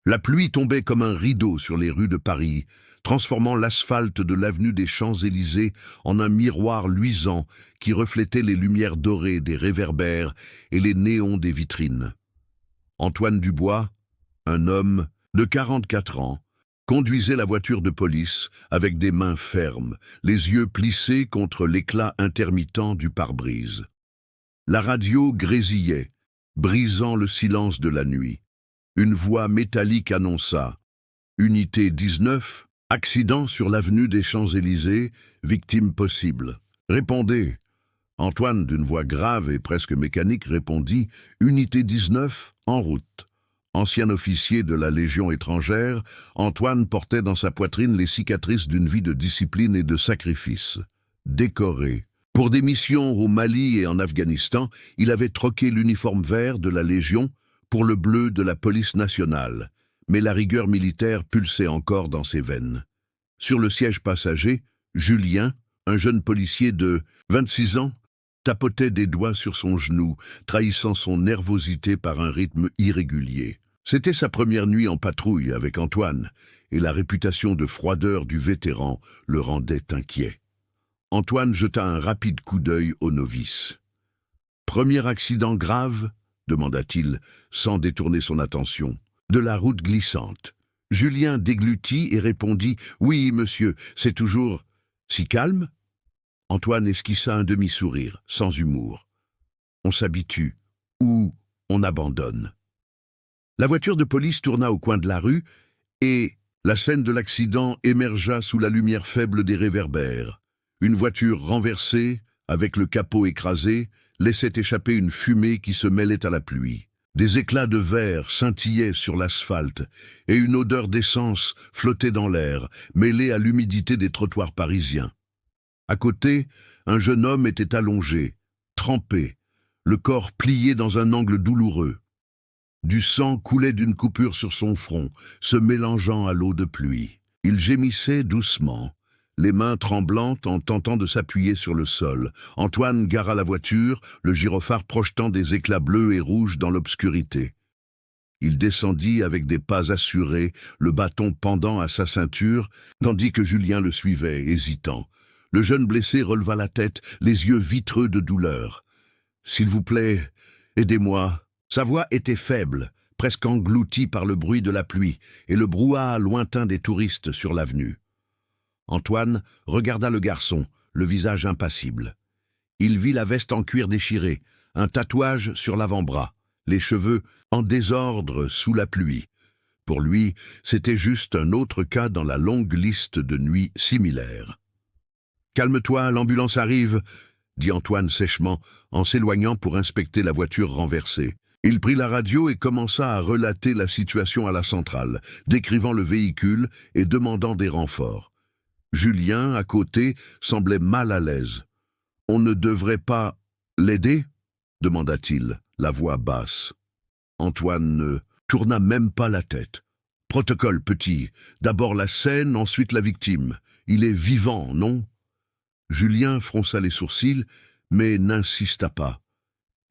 La pluie tombait comme un rideau sur les rues de Paris, transformant l'asphalte de l'avenue des Champs-Élysées en un miroir luisant qui reflétait les lumières dorées des réverbères et les néons des vitrines. Antoine Dubois, un homme de 44 ans, conduisait la voiture de police avec des mains fermes, les yeux plissés contre l'éclat intermittent du pare-brise. La radio grésillait, brisant le silence de la nuit. Une voix métallique annonça « Unité 19, accident sur l'avenue des Champs-Élysées, victime possible. Répondez ». Antoine, d'une voix grave et presque mécanique, répondit « Unité 19, en route ». Ancien officier de la Légion étrangère, Antoine portait dans sa poitrine les cicatrices d'une vie de discipline et de sacrifice. Décoré. Pour des missions au Mali et en Afghanistan, il avait troqué l'uniforme vert de la Légion pour le bleu de la police nationale, mais la rigueur militaire pulsait encore dans ses veines. Sur le siège passager, Julien, un jeune policier de 26 ans, tapotait des doigts sur son genou, trahissant son nervosité par un rythme irrégulier. C'était sa première nuit en patrouille avec Antoine, et la réputation de froideur du vétéran le rendait inquiet. Antoine jeta un rapide coup d'œil au novice. « Premier accident grave ?» demanda-t-il, sans détourner son attention. « De la route glissante. » Julien déglutit et répondit « Oui, monsieur, c'est toujours si calme ?» Antoine esquissa un demi-sourire, sans humour. « On s'habitue, ou on abandonne. » La voiture de police tourna au coin de la rue, et la scène de l'accident émergea sous la lumière faible des réverbères. Une voiture renversée, avec le capot écrasé, laissait échapper une fumée qui se mêlait à la pluie. Des éclats de verre scintillaient sur l'asphalte, et une odeur d'essence flottait dans l'air, mêlée à l'humidité des trottoirs parisiens. À côté, un jeune homme était allongé, trempé, le corps plié dans un angle douloureux. Du sang coulait d'une coupure sur son front, se mélangeant à l'eau de pluie. Il gémissait doucement, les mains tremblantes en tentant de s'appuyer sur le sol. Antoine gara la voiture, le gyrophare projetant des éclats bleus et rouges dans l'obscurité. Il descendit avec des pas assurés, le bâton pendant à sa ceinture, tandis que Julien le suivait, hésitant. Le jeune blessé releva la tête, les yeux vitreux de douleur. « S'il vous plaît, aidez-moi » Sa voix était faible, presque engloutie par le bruit de la pluie et le brouhaha lointain des touristes sur l'avenue. Antoine regarda le garçon, le visage impassible. Il vit la veste en cuir déchirée, un tatouage sur l'avant-bras, les cheveux en désordre sous la pluie. Pour lui, c'était juste un autre cas dans la longue liste de nuits similaires. « Calme-toi, l'ambulance arrive !» dit Antoine sèchement, en s'éloignant pour inspecter la voiture renversée. Il prit la radio et commença à relater la situation à la centrale, décrivant le véhicule et demandant des renforts. Julien, à côté, semblait mal à l'aise. « On ne devrait pas l'aider ?» demanda-t-il, la voix basse. Antoine ne tourna même pas la tête. « Protocole, petit. D'abord la scène, ensuite la victime. Il est vivant, non ?» Julien fronça les sourcils, mais n'insista pas.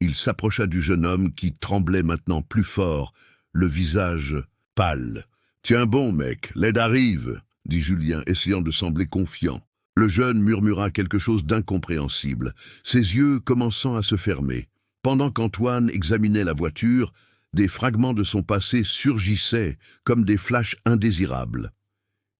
Il s'approcha du jeune homme qui tremblait maintenant plus fort, le visage pâle. « Tiens bon, mec, l'aide arrive !» dit Julien, essayant de sembler confiant. Le jeune murmura quelque chose d'incompréhensible, ses yeux commençant à se fermer. Pendant qu'Antoine examinait la voiture, des fragments de son passé surgissaient comme des flashs indésirables.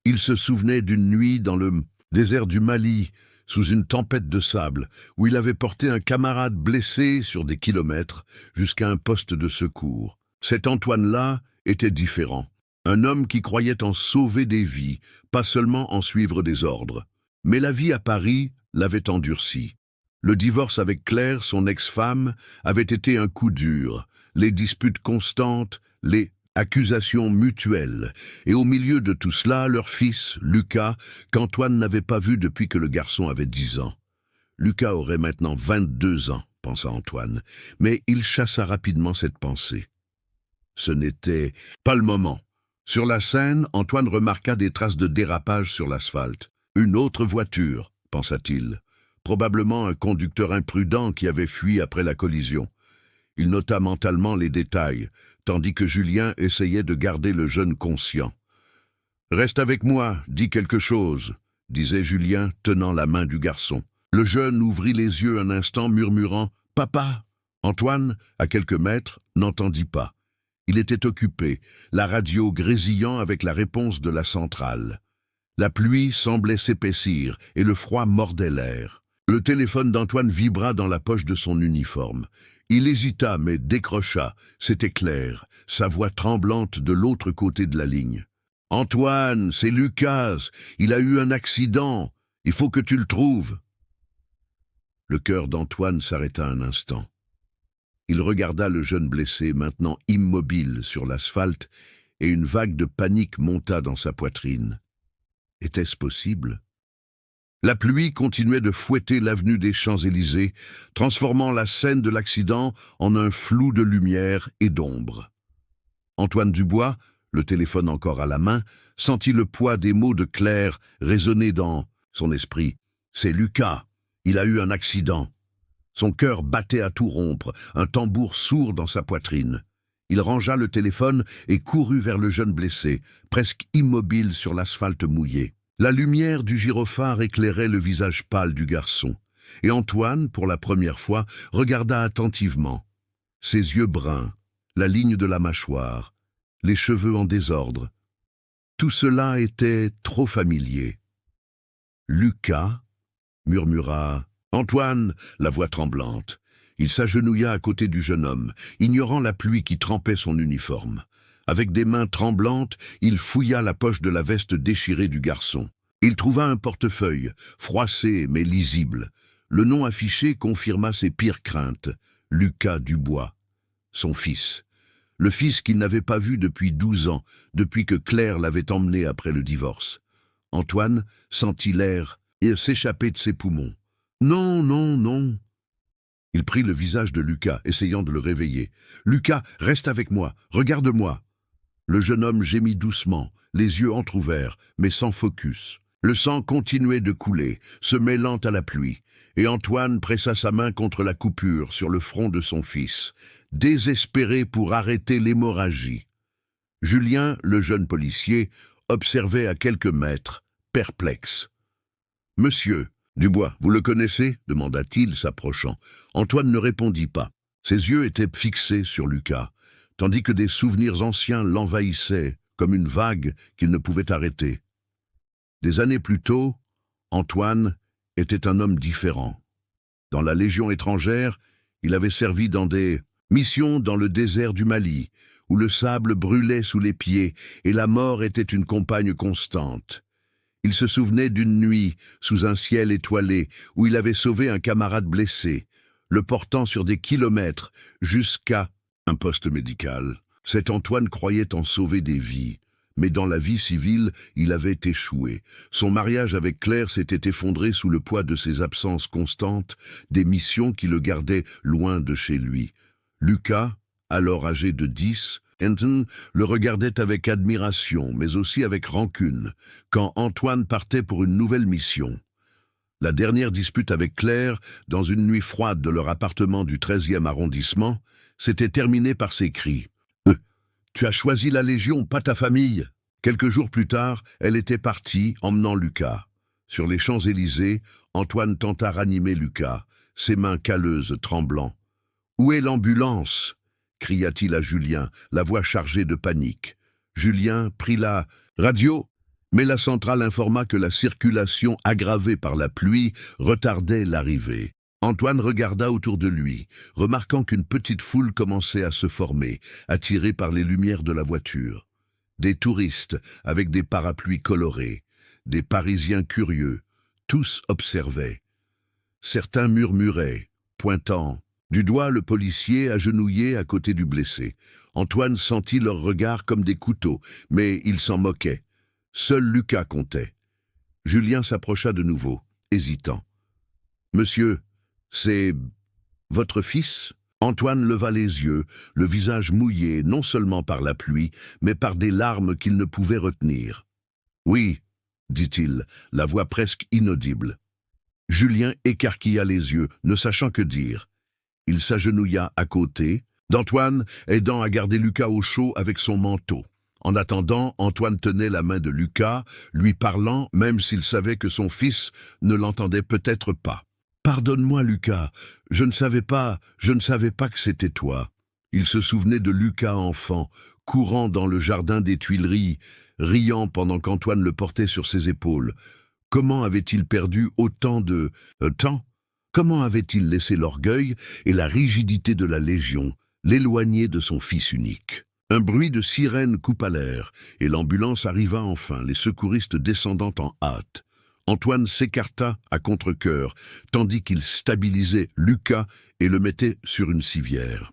Il se souvenait d'une nuit dans le désert du Mali, sous une tempête de sable, où il avait porté un camarade blessé sur des kilomètres jusqu'à un poste de secours. Cet Antoine-là était différent. Un homme qui croyait en sauver des vies, pas seulement en suivre des ordres. Mais la vie à Paris l'avait endurci. Le divorce avec Claire, son ex-femme, avait été un coup dur. Les disputes constantes, les accusations mutuelles, et au milieu de tout cela, leur fils, Lucas, qu'Antoine n'avait pas vu depuis que le garçon avait 10 ans. Lucas aurait maintenant 22 ans, pensa Antoine, mais il chassa rapidement cette pensée. Ce n'était pas le moment. Sur la scène, Antoine remarqua des traces de dérapage sur l'asphalte. Une autre voiture, pensa-t-il. Probablement un conducteur imprudent qui avait fui après la collision. Il nota mentalement les détails. tandis que Julien essayait de garder le jeune conscient. « Reste avec moi, dis quelque chose », disait Julien, tenant la main du garçon. Le jeune ouvrit les yeux un instant, murmurant « Papa !» Antoine, à quelques mètres, n'entendit pas. Il était occupé, la radio grésillant avec la réponse de la centrale. La pluie semblait s'épaissir et le froid mordait l'air. Le téléphone d'Antoine vibra dans la poche de son uniforme. Il hésita mais décrocha, c'était Claire, sa voix tremblante de l'autre côté de la ligne. « Antoine, c'est Lucas, il a eu un accident, il faut que tu le trouves. » Le cœur d'Antoine s'arrêta un instant. Il regarda le jeune blessé, maintenant immobile sur l'asphalte, et une vague de panique monta dans sa poitrine. Était-ce possible ? La pluie continuait de fouetter l'avenue des Champs-Élysées, transformant la scène de l'accident en un flou de lumière et d'ombre. Antoine Dubois, le téléphone encore à la main, sentit le poids des mots de Claire résonner dans son esprit. « C'est Lucas, il a eu un accident. » Son cœur battait à tout rompre, un tambour sourd dans sa poitrine. Il rangea le téléphone et courut vers le jeune blessé, presque immobile sur l'asphalte mouillé. La lumière du gyrophare éclairait le visage pâle du garçon, et Antoine, pour la première fois, regarda attentivement. Ses yeux bruns, la ligne de la mâchoire, les cheveux en désordre. Tout cela était trop familier. « Lucas ?» murmura Antoine, la voix tremblante. Il s'agenouilla à côté du jeune homme, ignorant la pluie qui trempait son uniforme. Avec des mains tremblantes, il fouilla la poche de la veste déchirée du garçon. Il trouva un portefeuille, froissé mais lisible. Le nom affiché confirma ses pires craintes. Lucas Dubois, son fils. Le fils qu'il n'avait pas vu depuis 12 ans, depuis que Claire l'avait emmené après le divorce. Antoine sentit l'air s'échapper de ses poumons. « Non, non, non !» Il prit le visage de Lucas, essayant de le réveiller. « Lucas, reste avec moi, regarde-moi !» Le jeune homme gémit doucement, les yeux entr'ouverts, mais sans focus. Le sang continuait de couler, se mêlant à la pluie, et Antoine pressa sa main contre la coupure sur le front de son fils, désespéré pour arrêter l'hémorragie. Julien, le jeune policier, observait à quelques mètres, perplexe. « Monsieur Dubois, vous le connaissez ?» demanda-t-il, s'approchant. Antoine ne répondit pas. Ses yeux étaient fixés sur Lucas, tandis que des souvenirs anciens l'envahissaient, comme une vague qu'il ne pouvait arrêter. Des années plus tôt, Antoine était un homme différent. Dans la Légion étrangère, il avait servi dans des missions dans le désert du Mali, où le sable brûlait sous les pieds et la mort était une compagne constante. Il se souvenait d'une nuit, sous un ciel étoilé, où il avait sauvé un camarade blessé, le portant sur des kilomètres jusqu'à un poste médical. Cet Antoine croyait en sauver des vies, mais dans la vie civile, il avait échoué. Son mariage avec Claire s'était effondré sous le poids de ses absences constantes, des missions qui le gardaient loin de chez lui. Lucas, alors âgé de 10, Anton le regardait avec admiration, mais aussi avec rancune, quand Antoine partait pour une nouvelle mission. La dernière dispute avec Claire, dans une nuit froide de leur appartement du 13e arrondissement, s'était terminée par ces cris. « Tu as choisi la Légion, pas ta famille !» Quelques jours plus tard, elle était partie, emmenant Lucas. Sur les Champs-Élysées, Antoine tenta ranimer Lucas, ses mains calleuses tremblant. « Où est l'ambulance ?» cria-t-il à Julien, la voix chargée de panique. Julien prit la radio, mais la centrale informa que la circulation aggravée par la pluie retardait l'arrivée. Antoine regarda autour de lui, remarquant qu'une petite foule commençait à se former, attirée par les lumières de la voiture. Des touristes avec des parapluies colorés, des Parisiens curieux, tous observaient. Certains murmuraient, pointant du doigt le policier agenouillé à côté du blessé. Antoine sentit leurs regards comme des couteaux, mais il s'en moquait. Seul Lucas comptait. Julien s'approcha de nouveau, hésitant. « Monsieur, c'est votre fils ?» Antoine leva les yeux, le visage mouillé non seulement par la pluie, mais par des larmes qu'il ne pouvait retenir. « Oui, » dit-il, la voix presque inaudible. Julien écarquilla les yeux, ne sachant que dire. Il s'agenouilla à côté, d'Antoine, aidant à garder Lucas au chaud avec son manteau. En attendant, Antoine tenait la main de Lucas, lui parlant, même s'il savait que son fils ne l'entendait peut-être pas. « Pardonne-moi, Lucas, je ne savais pas que c'était toi. » Il se souvenait de Lucas enfant, courant dans le jardin des Tuileries, riant pendant qu'Antoine le portait sur ses épaules. Comment avait-il perdu autant de temps? Comment avait-il laissé l'orgueil et la rigidité de la Légion l'éloigner de son fils unique? Un bruit de sirène coupa l'air, et l'ambulance arriva enfin, les secouristes descendant en hâte. Antoine s'écarta à contre-cœur, tandis qu'il stabilisait Lucas et le mettait sur une civière.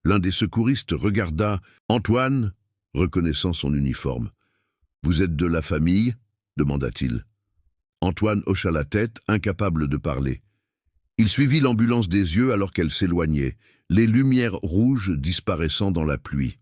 L'un des secouristes regarda Antoine, reconnaissant son uniforme. « Vous êtes de la famille ?» demanda-t-il. Antoine hocha la tête, incapable de parler. Il suivit l'ambulance des yeux alors qu'elle s'éloignait, les lumières rouges disparaissant dans la pluie.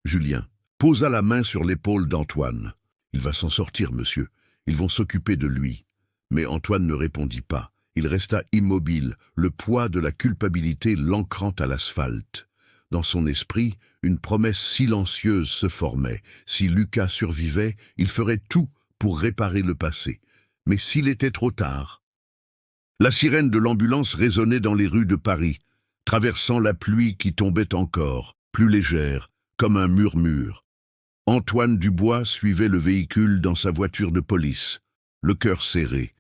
Julien posa la main sur l'épaule d'Antoine. « Il va s'en sortir, monsieur. Ils vont s'occuper de lui. » Mais Antoine ne répondit pas. Il resta immobile, le poids de la culpabilité l'ancrant à l'asphalte. Dans son esprit, une promesse silencieuse se formait. Si Lucas survivait, il ferait tout pour réparer le passé. Mais s'il était trop tard? La sirène de l'ambulance résonnait dans les rues de Paris, traversant la pluie qui tombait encore, plus légère, comme un murmure. Antoine Dubois suivait le véhicule dans sa voiture de police, le cœur serré,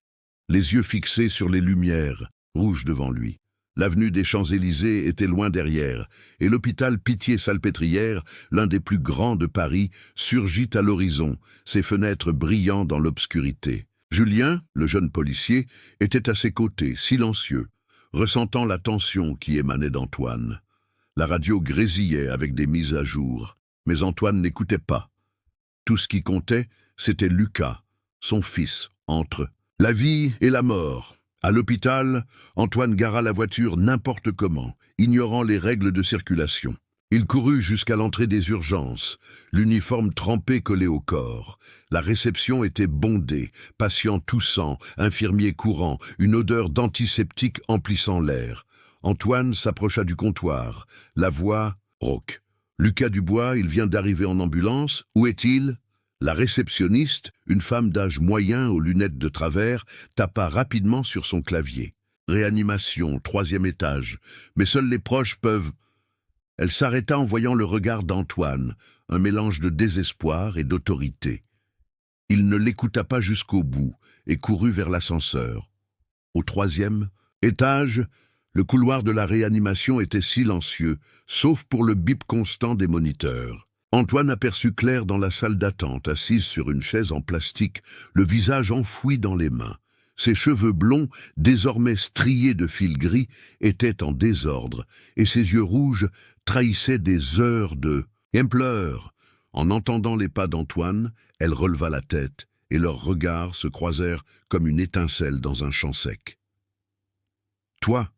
les yeux fixés sur les lumières, rouges devant lui. L'avenue des Champs-Élysées était loin derrière, et l'hôpital Pitié-Salpêtrière, l'un des plus grands de Paris, surgit à l'horizon, ses fenêtres brillant dans l'obscurité. Julien, le jeune policier, était à ses côtés, silencieux, ressentant la tension qui émanait d'Antoine. La radio grésillait avec des mises à jour, mais Antoine n'écoutait pas. Tout ce qui comptait, c'était Lucas, son fils, entre la vie et la mort. À l'hôpital, Antoine gara la voiture n'importe comment, ignorant les règles de circulation. Il courut jusqu'à l'entrée des urgences, l'uniforme trempé collé au corps. La réception était bondée, patients toussant, infirmiers courant, une odeur d'antiseptique emplissant l'air. Antoine s'approcha du comptoir, la voix rauque. « Lucas Dubois, il vient d'arriver en ambulance, où est-il » La réceptionniste, une femme d'âge moyen aux lunettes de travers, tapa rapidement sur son clavier. Réanimation, 3e étage. Mais seuls les proches peuvent... Elle s'arrêta en voyant le regard d'Antoine, un mélange de désespoir et d'autorité. Il ne l'écouta pas jusqu'au bout et courut vers l'ascenseur. Au 3e étage, le couloir de la réanimation était silencieux, sauf pour le bip constant des moniteurs. Antoine aperçut Claire dans la salle d'attente, assise sur une chaise en plastique, le visage enfoui dans les mains. Ses cheveux blonds, désormais striés de fils gris, étaient en désordre, et ses yeux rouges trahissaient des heures de « pleure ». En entendant les pas d'Antoine, elle releva la tête, et leurs regards se croisèrent comme une étincelle dans un champ sec. « Toi, »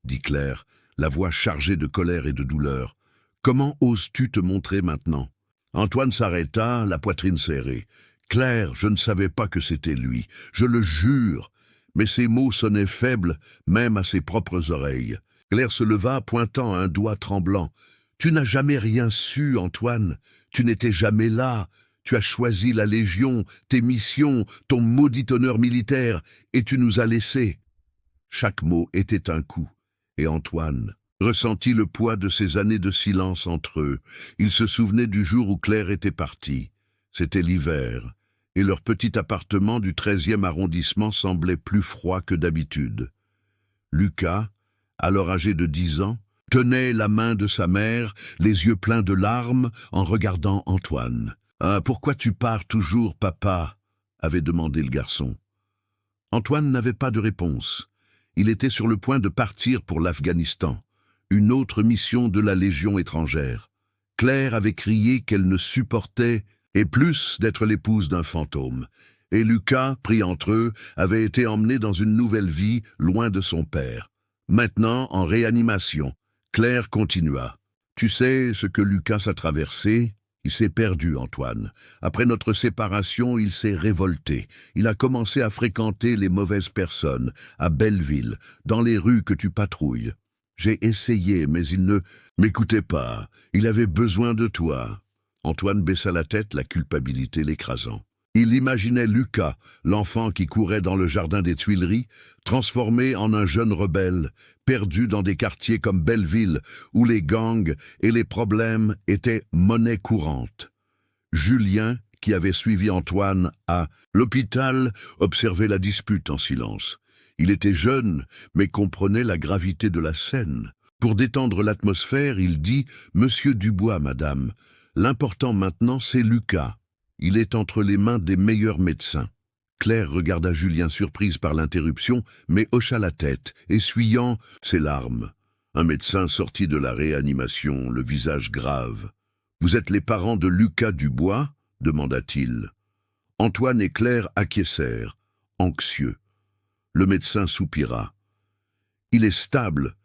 dit Claire, la voix chargée de colère et de douleur, « comment oses-tu te montrer maintenant ?» Antoine s'arrêta, la poitrine serrée. « Claire, je ne savais pas que c'était lui, je le jure !» Mais ces mots sonnaient faibles, même à ses propres oreilles. Claire se leva, pointant un doigt tremblant. « Tu n'as jamais rien su, Antoine. Tu n'étais jamais là. Tu as choisi la Légion, tes missions, ton maudit honneur militaire, et tu nous as laissés. » Chaque mot était un coup, et Antoine ressentit le poids de ces années de silence entre eux. Il se souvenait du jour où Claire était partie. C'était l'hiver, et leur petit appartement du 13e arrondissement semblait plus froid que d'habitude. Lucas, alors âgé de 10 ans, tenait la main de sa mère, les yeux pleins de larmes, en regardant Antoine. « Ah, pourquoi tu pars toujours, papa ?» avait demandé le garçon. Antoine n'avait pas de réponse. Il était sur le point de partir pour l'Afghanistan, une autre mission de la Légion étrangère. Claire avait crié qu'elle ne supportait et plus d'être l'épouse d'un fantôme. Et Lucas, pris entre eux, avait été emmené dans une nouvelle vie, loin de son père. Maintenant, en réanimation, Claire continua. « Tu sais ce que Lucas a traversé ? Il s'est perdu, Antoine. Après notre séparation, il s'est révolté. Il a commencé à fréquenter les mauvaises personnes, à Belleville, dans les rues que tu patrouilles. J'ai essayé, mais il ne m'écoutait pas. Il avait besoin de toi. » Antoine baissa la tête, la culpabilité l'écrasant. Il imaginait Lucas, l'enfant qui courait dans le jardin des Tuileries, transformé en un jeune rebelle, perdu dans des quartiers comme Belleville, où les gangs et les problèmes étaient monnaie courante. Julien, qui avait suivi Antoine à l'hôpital, observait la dispute en silence. Il était jeune, mais comprenait la gravité de la scène. Pour détendre l'atmosphère, il dit « Monsieur Dubois, madame, l'important maintenant, c'est Lucas. Il est entre les mains des meilleurs médecins. » Claire regarda Julien surprise par l'interruption, mais hocha la tête, essuyant ses larmes. Un médecin sortit de la réanimation, le visage grave. « Vous êtes les parents de Lucas Dubois ?» demanda-t-il. Antoine et Claire acquiescèrent, anxieux. Le médecin soupira. « Il est stable,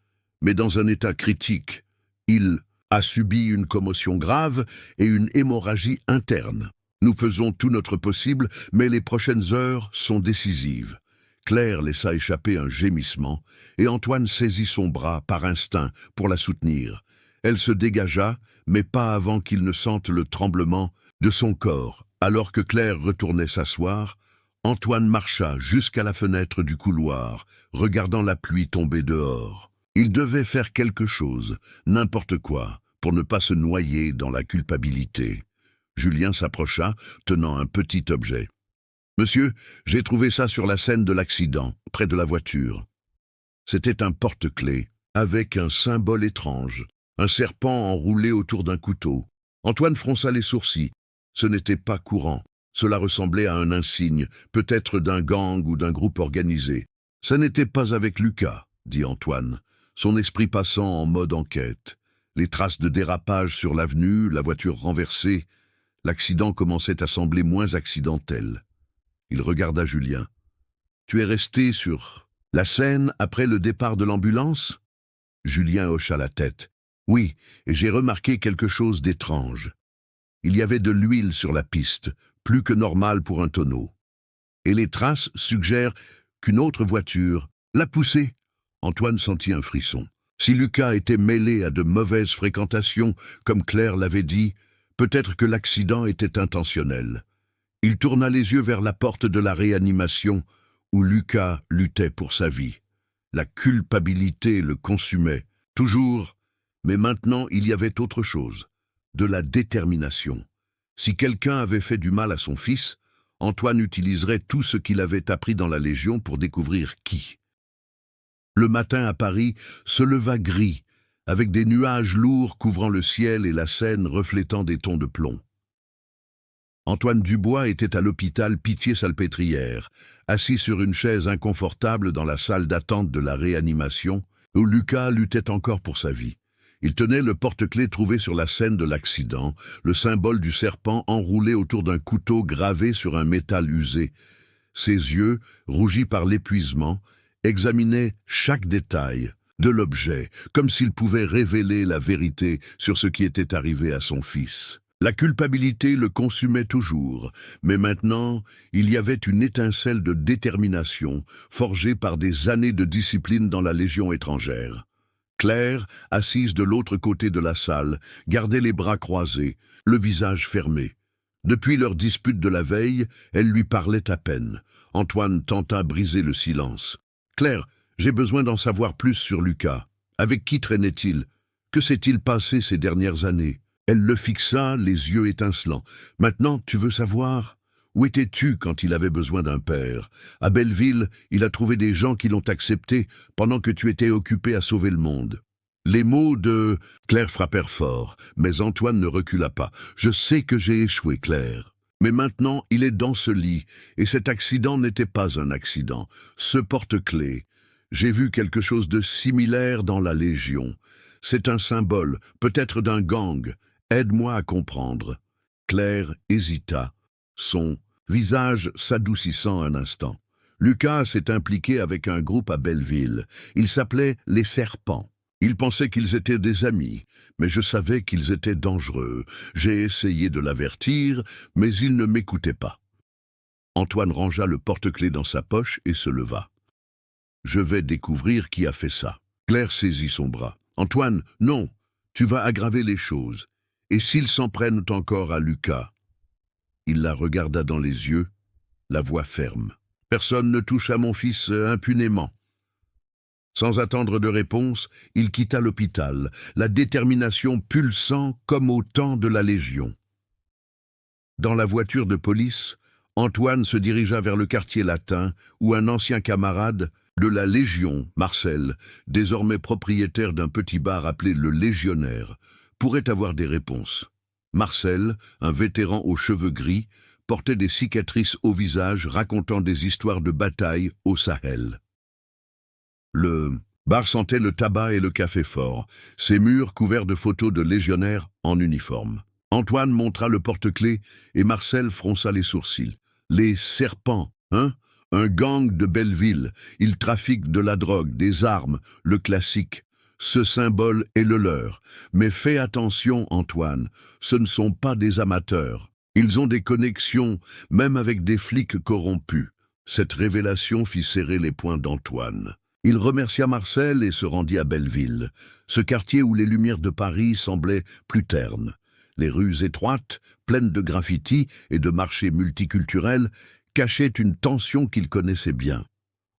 mais dans un état critique. Il a subi une commotion grave et une hémorragie interne. Nous faisons tout notre possible, mais les prochaines heures sont décisives. » Claire laissa échapper un gémissement, et Antoine saisit son bras par instinct pour la soutenir. Elle se dégagea, mais pas avant qu'il ne sente le tremblement de son corps. Alors que Claire retournait s'asseoir, Antoine marcha jusqu'à la fenêtre du couloir, regardant la pluie tomber dehors. Il devait faire quelque chose, n'importe quoi, pour ne pas se noyer dans la culpabilité. Julien s'approcha, tenant un petit objet. « Monsieur, j'ai trouvé ça sur la scène de l'accident, près de la voiture. » C'était un porte-clés, avec un symbole étrange, un serpent enroulé autour d'un couteau. Antoine fronça les sourcils. Ce n'était pas courant. Cela ressemblait à un insigne, peut-être d'un gang ou d'un groupe organisé. « Ça n'était pas avec Lucas, » dit Antoine, son esprit passant en mode enquête. Les traces de dérapage sur l'avenue, la voiture renversée, l'accident commençait à sembler moins accidentel. Il regarda Julien. « Tu es resté sur la scène après le départ de l'ambulance ?» Julien hocha la tête. « Oui, et j'ai remarqué quelque chose d'étrange. Il y avait de l'huile sur la piste, plus que normal pour un tonneau. Et les traces suggèrent qu'une autre voiture l'a poussé. » Antoine sentit un frisson. Si Lucas était mêlé à de mauvaises fréquentations, comme Claire l'avait dit, peut-être que l'accident était intentionnel. Il tourna les yeux vers la porte de la réanimation, où Lucas luttait pour sa vie. La culpabilité le consumait, toujours, mais maintenant il y avait autre chose, de la détermination. Si quelqu'un avait fait du mal à son fils, Antoine utiliserait tout ce qu'il avait appris dans la Légion pour découvrir qui. Le matin à Paris se leva gris, avec des nuages lourds couvrant le ciel et la Seine reflétant des tons de plomb. Antoine Dubois était à l'hôpital Pitié-Salpêtrière, assis sur une chaise inconfortable dans la salle d'attente de la réanimation, où Lucas luttait encore pour sa vie. Il tenait le porte-clés trouvé sur la scène de l'accident, le symbole du serpent enroulé autour d'un couteau gravé sur un métal usé. Ses yeux, rougis par l'épuisement, examinaient chaque détail de l'objet, comme s'il pouvait révéler la vérité sur ce qui était arrivé à son fils. La culpabilité le consumait toujours, mais maintenant, il y avait une étincelle de détermination, forgée par des années de discipline dans la Légion étrangère. Claire, assise de l'autre côté de la salle, gardait les bras croisés, le visage fermé. Depuis leur dispute de la veille, elle lui parlait à peine. Antoine tenta briser le silence. « Claire, j'ai besoin d'en savoir plus sur Lucas. Avec qui traînait-il? Que s'est-il passé ces dernières années ?» Elle le fixa, les yeux étincelants. « Maintenant, tu veux savoir? Où étais-tu quand il avait besoin d'un père? À Belleville, il a trouvé des gens qui l'ont accepté pendant que tu étais occupé à sauver le monde. » Les mots de Claire frappèrent fort, mais Antoine ne recula pas. « Je sais que j'ai échoué, Claire. Mais maintenant, il est dans ce lit, et cet accident n'était pas un accident. Ce porte-clés, j'ai vu quelque chose de similaire dans la Légion. C'est un symbole, peut-être d'un gang. Aide-moi à comprendre. » Claire hésita, son visage s'adoucissant un instant. « Lucas s'est impliqué avec un groupe à Belleville. Il s'appelait les Serpents. Il pensait qu'ils étaient des amis, mais je savais qu'ils étaient dangereux. J'ai essayé de l'avertir, mais il ne m'écoutait pas. » Antoine rangea le porte-clés dans sa poche et se leva. « Je vais découvrir qui a fait ça. » Claire saisit son bras. « Antoine, non, tu vas aggraver les choses. Et s'ils s'en prennent encore à Lucas ?» Il la regarda dans les yeux, la voix ferme. « Personne ne touche à mon fils impunément. » Sans attendre de réponse, il quitta l'hôpital, la détermination pulsant comme au temps de la Légion. Dans la voiture de police, Antoine se dirigea vers le quartier latin où un ancien camarade de la Légion, Marcel, désormais propriétaire d'un petit bar appelé le Légionnaire, pourrait avoir des réponses. Marcel, un vétéran aux cheveux gris, portait des cicatrices au visage racontant des histoires de bataille au Sahel. Le bar sentait le tabac et le café fort, ses murs couverts de photos de légionnaires en uniforme. Antoine montra le porte-clés et Marcel fronça les sourcils. Les serpents, hein? Un gang de Belleville, ils trafiquent de la drogue, des armes, le classique. Ce symbole est le leur. Mais fais attention, Antoine, ce ne sont pas des amateurs. Ils ont des connexions, même avec des flics corrompus. Cette révélation fit serrer les poings d'Antoine. Il remercia Marcel et se rendit à Belleville, ce quartier où les lumières de Paris semblaient plus ternes. Les rues étroites, pleines de graffitis et de marchés multiculturels, cachaient une tension qu'il connaissait bien.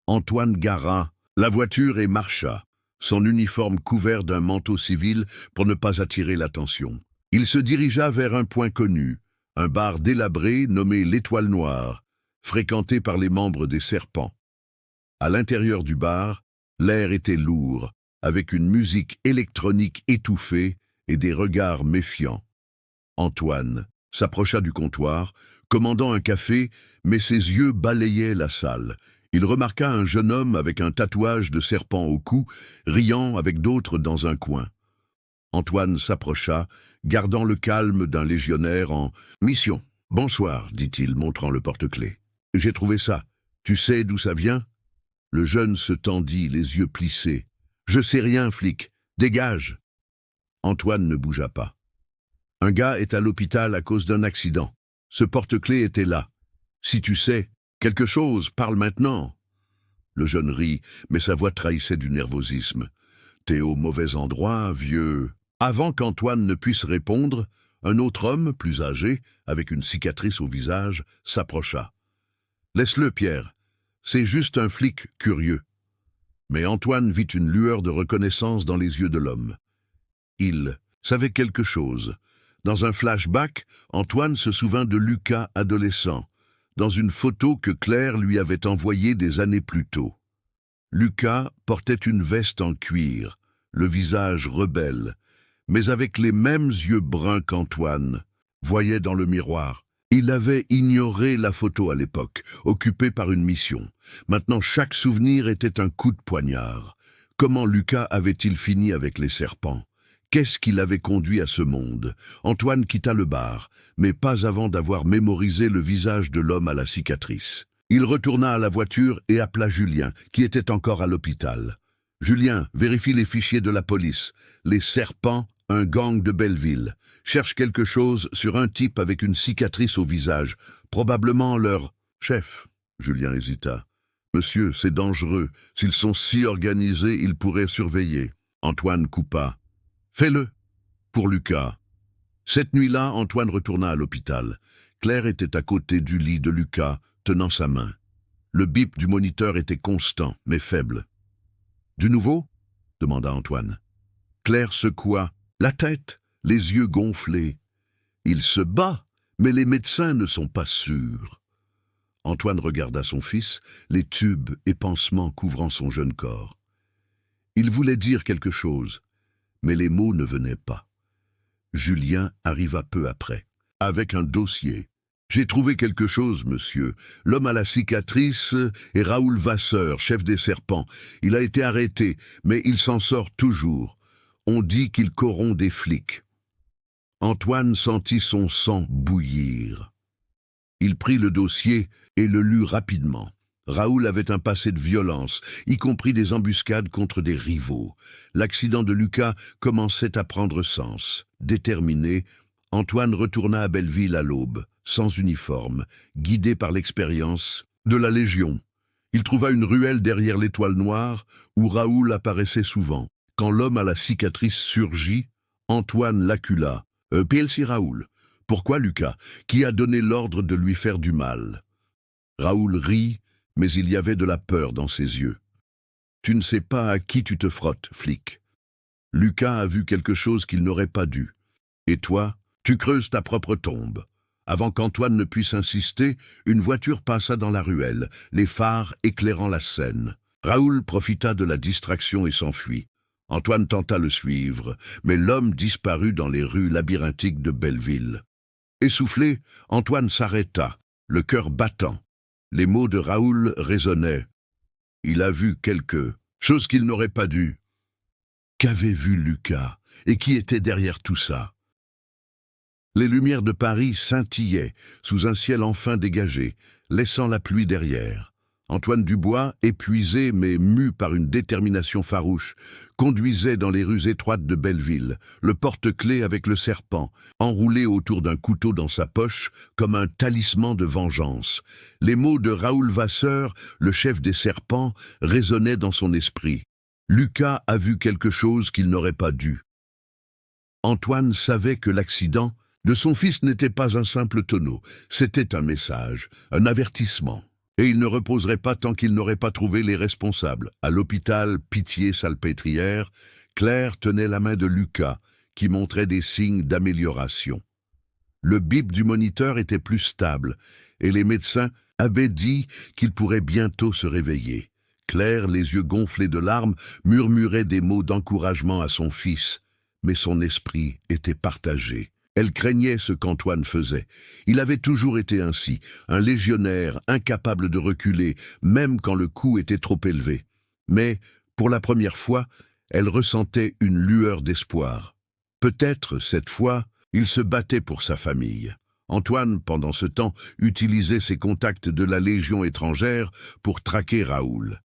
Antoine gara la voiture et marcha, son uniforme couvert d'un manteau civil pour ne pas attirer l'attention. Il se dirigea vers un point connu, un bar délabré nommé l'Étoile Noire, fréquenté par les membres des Serpents. À l'intérieur du bar, l'air était lourd, avec une musique électronique étouffée et des regards méfiants. Antoine s'approcha du comptoir, commandant un café, mais ses yeux balayaient la salle. Il remarqua un jeune homme avec un tatouage de serpent au cou, riant avec d'autres dans un coin. Antoine s'approcha, gardant le calme d'un légionnaire en « mission ». « Bonsoir », dit-il, montrant le porte-clés. « J'ai trouvé ça. Tu sais d'où ça vient ?» Le jeune se tendit, les yeux plissés. « Je sais rien, flic. Dégage !» Antoine ne bougea pas. « Un gars est à l'hôpital à cause d'un accident. Ce porte-clés était là. Si tu sais quelque chose, parle maintenant. » Le jeune rit, mais sa voix trahissait du nervosisme. « T'es au mauvais endroit, vieux. » Avant qu'Antoine ne puisse répondre, un autre homme, plus âgé, avec une cicatrice au visage, s'approcha. « Laisse-le, Pierre. C'est juste un flic curieux. » Mais Antoine vit une lueur de reconnaissance dans les yeux de l'homme. Il savait quelque chose. Dans un flashback, Antoine se souvint de Lucas adolescent, dans une photo que Claire lui avait envoyée des années plus tôt. Lucas portait une veste en cuir, le visage rebelle, mais avec les mêmes yeux bruns qu'Antoine voyait dans le miroir. Il avait ignoré la photo à l'époque, occupé par une mission. Maintenant, chaque souvenir était un coup de poignard. Comment Lucas avait-il fini avec les serpents? Qu'est-ce qui l'avait conduit à ce monde? Antoine quitta le bar, mais pas avant d'avoir mémorisé le visage de l'homme à la cicatrice. Il retourna à la voiture et appela Julien, qui était encore à l'hôpital. « Julien, vérifie les fichiers de la police. Les serpents, un gang de Belleville. Cherche quelque chose sur un type avec une cicatrice au visage. Probablement leur chef. » Julien hésita. « Monsieur, c'est dangereux. S'ils sont si organisés, ils pourraient surveiller. » Antoine coupa. « Fais-le. » Pour Lucas. Cette nuit-là, Antoine retourna à l'hôpital. Claire était à côté du lit de Lucas, tenant sa main. Le bip du moniteur était constant, mais faible. « Du nouveau ?» demanda Antoine. Claire secoua la tête, les yeux gonflés. « Il se bat, mais les médecins ne sont pas sûrs. » Antoine regarda son fils, les tubes et pansements couvrant son jeune corps. Il voulait dire quelque chose, mais les mots ne venaient pas. Julien arriva peu après, avec un dossier. « J'ai trouvé quelque chose, monsieur. L'homme à la cicatrice est Raoul Vasseur, chef des Serpents. Il a été arrêté, mais il s'en sort toujours. On dit qu'il corrompt des flics. » Antoine sentit son sang bouillir. Il prit le dossier et le lut rapidement. Raoul avait un passé de violence, y compris des embuscades contre des rivaux. L'accident de Lucas commençait à prendre sens. Déterminé, Antoine retourna à Belleville à l'aube, sans uniforme, guidé par l'expérience de la Légion. Il trouva une ruelle derrière l'étoile noire où Raoul apparaissait souvent. Quand l'homme à la cicatrice surgit, Antoine l'accula. « PLC Raoul, pourquoi Lucas? Qui a donné l'ordre de lui faire du mal ?» Raoul rit, mais il y avait de la peur dans ses yeux. « Tu ne sais pas à qui tu te frottes, flic. Lucas a vu quelque chose qu'il n'aurait pas dû. Et toi, tu creuses ta propre tombe. » Avant qu'Antoine ne puisse insister, une voiture passa dans la ruelle, les phares éclairant la scène. Raoul profita de la distraction et s'enfuit. Antoine tenta le suivre, mais l'homme disparut dans les rues labyrinthiques de Belleville. Essoufflé, Antoine s'arrêta, le cœur battant. Les mots de Raoul résonnaient. Il a vu quelque chose qu'il n'aurait pas dû. Qu'avait vu Lucas? Et qui était derrière tout ça? Les lumières de Paris scintillaient sous un ciel enfin dégagé, laissant la pluie derrière. Antoine Dubois, épuisé mais mu par une détermination farouche, conduisait dans les rues étroites de Belleville, le porte-clés avec le serpent, enroulé autour d'un couteau dans sa poche comme un talisman de vengeance. Les mots de Raoul Vasseur, le chef des serpents, résonnaient dans son esprit. Lucas a vu quelque chose qu'il n'aurait pas dû. Antoine savait que l'accident de son fils n'était pas un simple tonneau, c'était un message, un avertissement. Et il ne reposerait pas tant qu'il n'aurait pas trouvé les responsables. À l'hôpital Pitié-Salpêtrière, Claire tenait la main de Lucas, qui montrait des signes d'amélioration. Le bip du moniteur était plus stable, et les médecins avaient dit qu'il pourrait bientôt se réveiller. Claire, les yeux gonflés de larmes, murmurait des mots d'encouragement à son fils, mais son esprit était partagé. Elle craignait ce qu'Antoine faisait. Il avait toujours été ainsi, un légionnaire incapable de reculer, même quand le coup était trop élevé. Mais, pour la première fois, elle ressentait une lueur d'espoir. Peut-être, cette fois, il se battait pour sa famille. Antoine, pendant ce temps, utilisait ses contacts de la Légion étrangère pour traquer Raoul.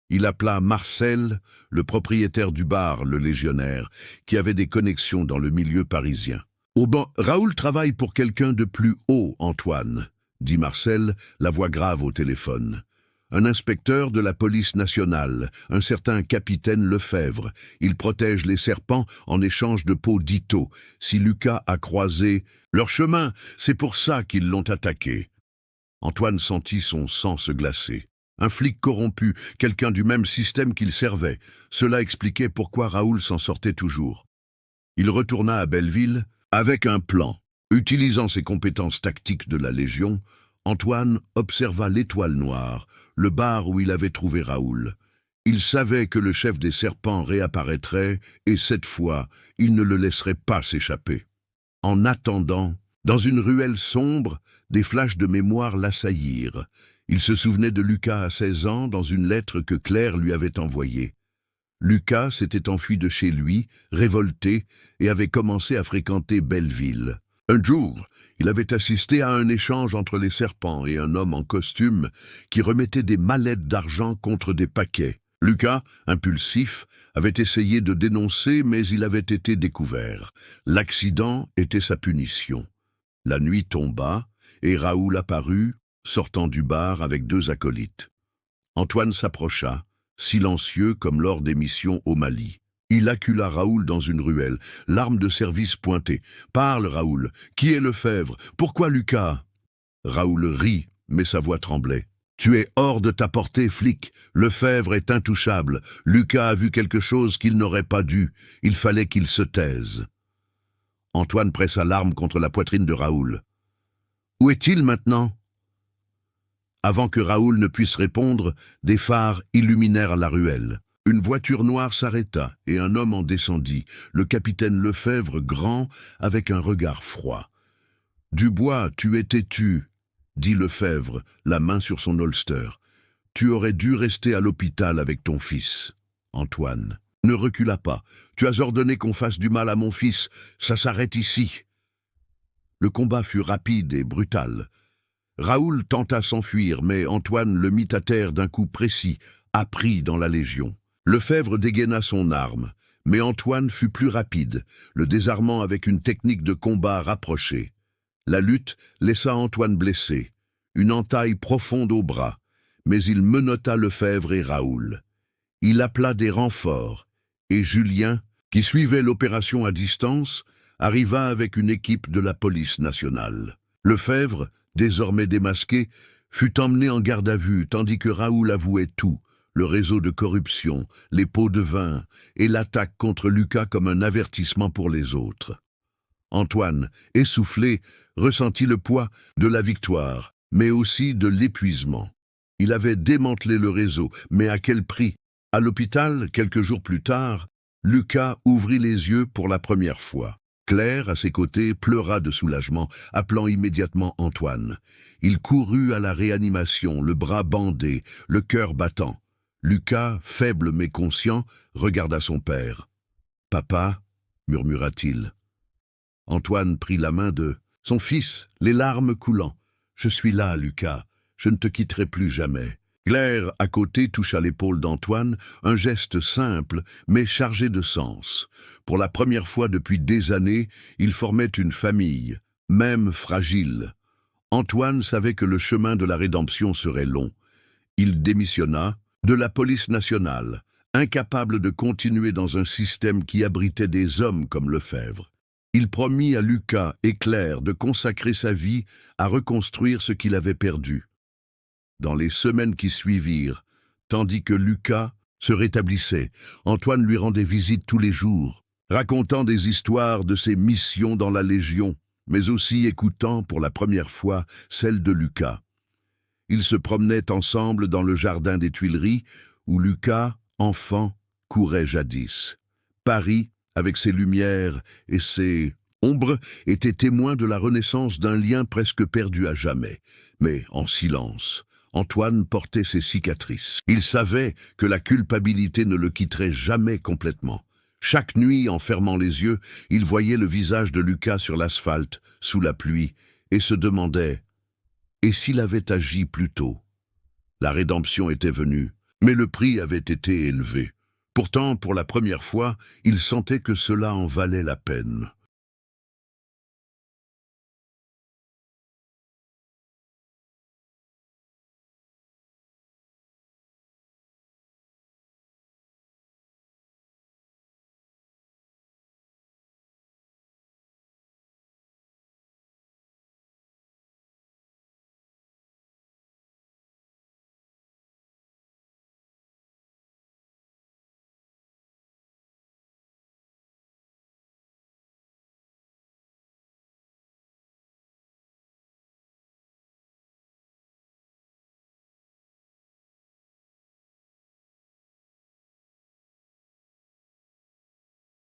Il appela Marcel, le propriétaire du bar, le légionnaire, qui avait des connexions dans le milieu parisien. « Raoul travaille pour quelqu'un de plus haut, Antoine, » dit Marcel, la voix grave au téléphone. « Un inspecteur de la police nationale, un certain capitaine Lefebvre. Il protège les serpents en échange de peau d'Ito. Si Lucas a croisé leur chemin, c'est pour ça qu'ils l'ont attaqué. » Antoine sentit son sang se glacer. Un flic corrompu, quelqu'un du même système qu'il servait. Cela expliquait pourquoi Raoul s'en sortait toujours. Il retourna à Belleville avec un plan. Utilisant ses compétences tactiques de la Légion, Antoine observa l'étoile noire, le bar où il avait trouvé Raoul. Il savait que le chef des serpents réapparaîtrait, et cette fois, il ne le laisserait pas s'échapper. En attendant, dans une ruelle sombre, des flashs de mémoire l'assaillirent. Il se souvenait de Lucas à 16 ans dans une lettre que Claire lui avait envoyée. Lucas s'était enfui de chez lui, révolté, et avait commencé à fréquenter Belleville. Un jour, il avait assisté à un échange entre les serpents et un homme en costume qui remettait des mallettes d'argent contre des paquets. Lucas, impulsif, avait essayé de dénoncer, mais il avait été découvert. L'accident était sa punition. La nuit tomba, et Raoul apparut, sortant du bar avec 2 acolytes. Antoine s'approcha, silencieux comme lors des missions au Mali. Il accula Raoul dans une ruelle, l'arme de service pointée. « Parle, Raoul. Qui est Lefebvre? Pourquoi Lucas ?» Raoul rit, mais sa voix tremblait. « Tu es hors de ta portée, flic. Lefebvre est intouchable. Lucas a vu quelque chose qu'il n'aurait pas dû. Il fallait qu'il se taise. » Antoine pressa l'arme contre la poitrine de Raoul. « Où est-il maintenant ?» Avant que Raoul ne puisse répondre, des phares illuminèrent la ruelle. Une voiture noire s'arrêta et un homme en descendit, le capitaine Lefebvre grand, avec un regard froid. « Dubois, tu es têtu, » dit Lefebvre, la main sur son holster. « Tu aurais dû rester à l'hôpital avec ton fils. » Antoine ne recula pas. « Tu as ordonné qu'on fasse du mal à mon fils, ça s'arrête ici. » Le combat fut rapide et brutal. Raoul tenta s'enfuir, mais Antoine le mit à terre d'un coup précis, appris dans la Légion. Lefebvre dégaina son arme, mais Antoine fut plus rapide, le désarmant avec une technique de combat rapprochée. La lutte laissa Antoine blessé, une entaille profonde au bras, mais il menotta Lefebvre et Raoul. Il appela des renforts, et Julien, qui suivait l'opération à distance, arriva avec une équipe de la police nationale. Lefebvre, désormais démasqué, fut emmené en garde à vue, tandis que Raoul avouait tout, le réseau de corruption, les pots de vin et l'attaque contre Lucas comme un avertissement pour les autres. Antoine, essoufflé, ressentit le poids de la victoire, mais aussi de l'épuisement. Il avait démantelé le réseau, mais à quel prix? À l'hôpital, quelques jours plus tard, Lucas ouvrit les yeux pour la première fois. Claire, à ses côtés, pleura de soulagement, appelant immédiatement Antoine. Il courut à la réanimation, le bras bandé, le cœur battant. Lucas, faible mais conscient, regarda son père. « Papa » murmura-t-il. Antoine prit la main de son fils, les larmes coulant. « Je suis là, Lucas, je ne te quitterai plus jamais. » Claire, à côté, toucha l'épaule d'Antoine, un geste simple, mais chargé de sens. Pour la première fois depuis des années, ils formaient une famille, même fragile. Antoine savait que le chemin de la rédemption serait long. Il démissionna de la police nationale, incapable de continuer dans un système qui abritait des hommes comme Lefebvre. Il promit à Lucas et Claire de consacrer sa vie à reconstruire ce qu'il avait perdu. Dans les semaines qui suivirent, tandis que Lucas se rétablissait, Antoine lui rendait visite tous les jours, racontant des histoires de ses missions dans la Légion, mais aussi écoutant pour la première fois celle de Lucas. Ils se promenaient ensemble dans le jardin des Tuileries, où Lucas, enfant, courait jadis. Paris, avec ses lumières et ses ombres, était témoin de la renaissance d'un lien presque perdu à jamais, mais en silence. Antoine portait ses cicatrices. Il savait que la culpabilité ne le quitterait jamais complètement. Chaque nuit, en fermant les yeux, il voyait le visage de Lucas sur l'asphalte, sous la pluie, et se demandait « Et s'il avait agi plus tôt ?» La rédemption était venue, mais le prix avait été élevé. Pourtant, pour la première fois, il sentait que cela en valait la peine.